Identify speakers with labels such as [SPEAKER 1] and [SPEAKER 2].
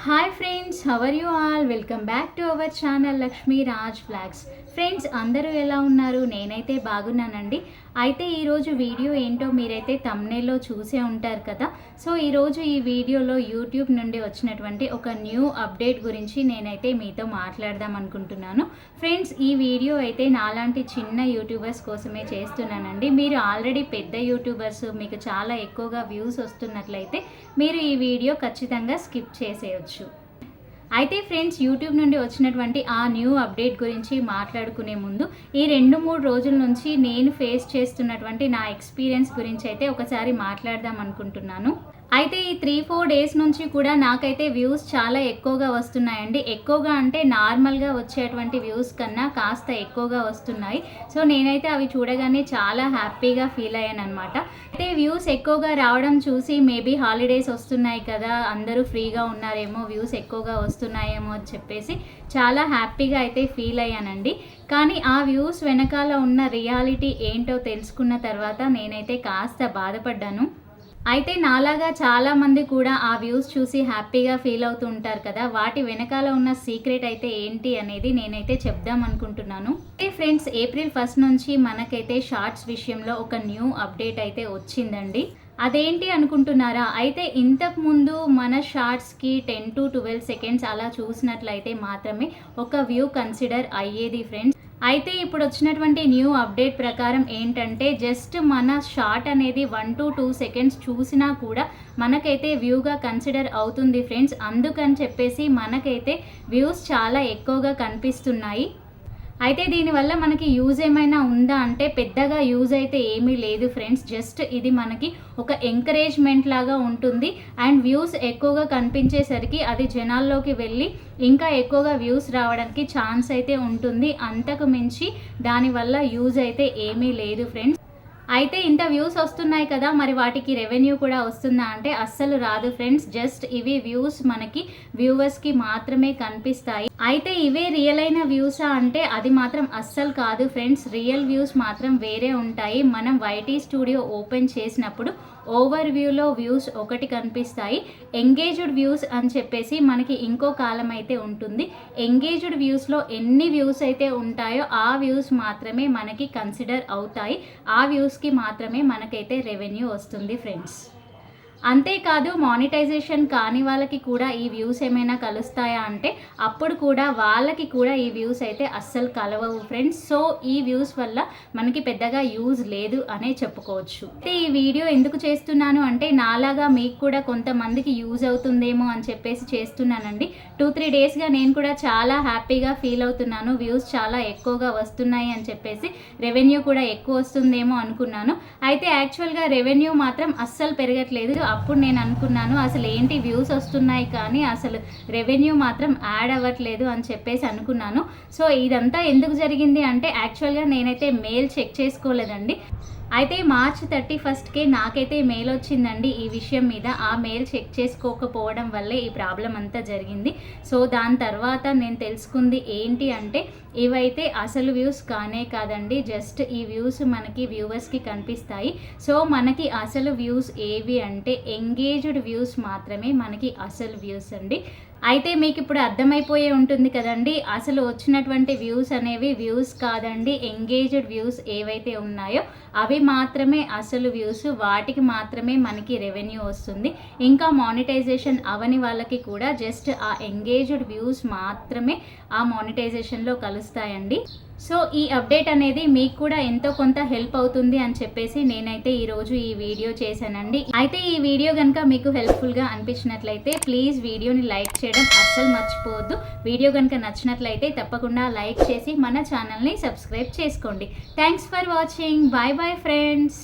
[SPEAKER 1] Hi friends, how are you all? Welcome back to our channel Lakshmi Raj flags. Friends, అందరూ ఎలా ఉన్నారు? నేనైతే బాగున్నానండి. అయితే ఈరోజు వీడియో ఏంటో మీరైతే థంబ్నెయిల్లో చూసే ఉంటారు కదా. సో ఈరోజు ఈ వీడియోలో యూట్యూబ్ నుండి వచ్చినటువంటి ఒక న్యూ అప్డేట్ గురించి నేనైతే మీతో మాట్లాడదాం అనుకుంటున్నాను. ఫ్రెండ్స్, ఈ వీడియో అయితే నాలాంటి చిన్న యూట్యూబర్స్ కోసమే చేస్తున్నానండి. మీరు ఆల్రెడీ పెద్ద యూట్యూబర్స్, మీకు చాలా ఎక్కువగా వ్యూస్ వస్తున్నట్లయితే మీరు ఈ వీడియో ఖచ్చితంగా స్కిప్ చేసేయచ్చు. అయితే ఫ్రెండ్స్, యూట్యూబ్ నుండి వచ్చినటువంటి ఆ న్యూ అప్డేట్ గురించి మాట్లాడుకునే ముందు ఈ 2-3 రోజుల నుంచి నేను ఫేస్ చేస్తున్నటువంటి నా ఎక్స్పీరియన్స్ గురించి అయితే ఒకసారి మాట్లాడదాం అనుకుంటున్నాను. అయితే ఈ 3-4 డేస్ నుంచి కూడా నాకైతే వ్యూస్ చాలా ఎక్కువగా వస్తున్నాయండి. ఎక్కువగా అంటే నార్మల్గా వచ్చేటువంటి వ్యూస్ కన్నా కాస్త ఎక్కువగా వస్తున్నాయి. సో నేనైతే అవి చూడగానే చాలా హ్యాపీగా ఫీల్ అయ్యాను అనమాట. అయితే వ్యూస్ ఎక్కువగా రావడం చూసి మేబీ హాలిడేస్ వస్తున్నాయి కదా, అందరూ ఫ్రీగా ఉన్నారేమో, వ్యూస్ ఎక్కువగా వస్తున్నాయేమో అని చెప్పేసి చాలా హ్యాపీగా అయితే ఫీల్ అయ్యానండి. కానీ ఆ వ్యూస్ వెనకాల ఉన్న రియాలిటీ ఏంటో తెలుసుకున్న తర్వాత నేనైతే కాస్త బాధపడ్డాను. అయితే నాలాగా చాలామంది కూడా ఆ వ్యూస్ చూసి హ్యాపీగా ఫీల్ అవుతూ ఉంటారు కదా, వాటి వెనకాల ఉన్న సీక్రెట్ అయితే ఏంటి అనేది నేనైతే చెప్దాం అనుకుంటున్నాను. అయితే ఫ్రెండ్స్, April 1 నుంచి మనకైతే షార్ట్స్ విషయంలో ఒక న్యూ అప్డేట్ అయితే వచ్చిందండి. అదేంటి అనుకుంటున్నారా? అయితే ఇంతకుముందు మన షార్ట్స్కి 10 to 12 seconds అలా చూసినట్లయితే మాత్రమే ఒక వ్యూ కన్సిడర్ అయ్యేది ఫ్రెండ్స్. అయితే ఇప్పుడు వచ్చినటువంటి న్యూ అప్డేట్ ప్రకారం ఏంటంటే, జస్ట్ మన షార్ట్ అనేది 1 to 2 seconds చూసినా కూడా మనకైతే వ్యూగా కన్సిడర్ అవుతుంది ఫ్రెండ్స్. అందుకని చెప్పేసి మనకైతే వ్యూస్ చాలా ఎక్కువగా కనిపిస్తున్నాయి. అయితే దీనివల్ల మనకి యూజ్ ఏమైనా ఉందా అంటే పెద్దగా యూజ్ అయితే ఏమీ లేదు ఫ్రెండ్స్. జస్ట్ ఇది మనకి ఒక ఎంకరేజ్మెంట్ లాగా ఉంటుంది. అండ్ వ్యూస్ ఎక్కువగా కనిపించేసరికి అది జనాల్లోకి వెళ్ళి ఇంకా ఎక్కువగా వ్యూస్ రావడానికి ఛాన్స్ అయితే ఉంటుంది. అంతకు మించి దానివల్ల యూజ్ అయితే ఏమీ లేదు ఫ్రెండ్స్. అయితే ఇంత వ్యూస్ వస్తున్నాయి కదా, మరి వాటికి రెవెన్యూ కూడా వస్తుందా అంటే అస్సలు రాదు ఫ్రెండ్స్. జస్ట్ ఇవి వ్యూస్ మనకి వ్యూవర్స్కి మాత్రమే కనిపిస్తాయి. అయితే ఇవే రియల్ అయిన వ్యూసా అంటే అది మాత్రం అస్సలు కాదు ఫ్రెండ్స్. రియల్ వ్యూస్ మాత్రం వేరే ఉంటాయి. మనం YT స్టూడియో ఓపెన్ చేసినప్పుడు ఓవర్ వ్యూలో వ్యూస్ ఒకటి కనిపిస్తాయి. ఎంగేజ్డ్ వ్యూస్ అని చెప్పేసి మనకి ఇంకో కాలం అయితే ఉంటుంది. ఎంగేజ్డ్ వ్యూస్లో ఎన్ని వ్యూస్ అయితే ఉంటాయో ఆ వ్యూస్ మాత్రమే మనకి కన్సిడర్ అవుతాయి. ఆ వ్యూస్కి మాత్రమే మనకైతే రెవెన్యూ వస్తుంది ఫ్రెండ్స్. అంతేకాదు, మానిటైజేషన్ కాని వాళ్ళకి కూడా ఈ వ్యూస్ ఏమైనా కలుస్తాయా అంటే అప్పుడు కూడా వాళ్ళకి కూడా ఈ వ్యూస్ అయితే అస్సలు కలవవు ఫ్రెండ్స్. సో ఈ వ్యూస్ వల్ల మనకి పెద్దగా యూజ్ లేదు అనే చెప్పుకోవచ్చు. అయితే ఈ వీడియో ఎందుకు చేస్తున్నాను అంటే నాలాగా మీకు కూడా కొంతమందికి యూజ్ అవుతుందేమో అని చెప్పేసి చేస్తున్నానండి. 2-3 డేస్గా నేను కూడా చాలా హ్యాపీగా ఫీల్ అవుతున్నాను. వ్యూస్ చాలా ఎక్కువగా వస్తున్నాయి అని చెప్పేసి రెవెన్యూ కూడా ఎక్కువ వస్తుందేమో అనుకున్నాను. అయితే యాక్చువల్గా రెవెన్యూ మాత్రం అస్సలు పెరగట్లేదు. అప్పుడు నేను అనుకున్నాను, అసలు ఏంటి వ్యూస్ వస్తున్నాయి కానీ అసలు రెవెన్యూ మాత్రం యాడ్ అవ్వట్లేదు అని చెప్పేసి అనుకున్నాను. సో ఇదంతా ఎందుకు జరిగింది అంటే యాక్చువల్గా నేనైతే మెయిల్ చెక్ చేసుకోలేదండి. అయితే March 31కే నాకైతే మెయిల్ వచ్చిందండి ఈ విషయం మీద. ఆ మెయిల్ చెక్ చేసుకోకపోవడం వల్లే ఈ ప్రాబ్లం అంతా జరిగింది. సో దాని తర్వాత నేను తెలుసుకుంది ఏంటి అంటే ఇవైతే అసలు వ్యూస్ కానే కాదండి. జస్ట్ ఈ వ్యూస్ మనకి వ్యూవర్స్కి కనిపిస్తాయి. సో మనకి అసలు వ్యూస్ ఏవి అంటే ఎంగేజ్డ్ వ్యూస్ మాత్రమే మనకి అసలు వ్యూస్ అండి. అయితే మీకు ఇప్పుడు అర్థమైపోయే ఉంటుంది కదండి, అసలు వచ్చినటువంటి వ్యూస్ అనేవి వ్యూస్ కాదండి. ఎంగేజ్డ్ వ్యూస్ ఏవైతే ఉన్నాయో అవి మాత్రమే అసలు వ్యూస్. వాటికి మాత్రమే మనకి రెవెన్యూ వస్తుంది. ఇంకా మానిటైజేషన్ అవని వాళ్ళకి కూడా జస్ట్ ఆ ఎంగేజ్డ్ వ్యూస్ మాత్రమే ఆ మానిటైజేషన్లో కలుస్తాయండి. సో ఈ అప్డేట్ అనేది మీకు కూడా ఎంతో కొంత హెల్ప్ అవుతుంది అని చెప్పేసి నేనైతే ఈరోజు ఈ వీడియో చేశానండి. అయితే ఈ వీడియో కనుక మీకు హెల్ప్ఫుల్గా అనిపించినట్లయితే ప్లీజ్ వీడియోని లైక్ చేయడం అస్సలు మర్చిపోవద్దు. వీడియో కనుక నచ్చినట్లయితే తప్పకుండా లైక్ చేసి మన ఛానల్ని సబ్స్క్రైబ్ చేసుకోండి. Thanks for watching. Bye bye friends.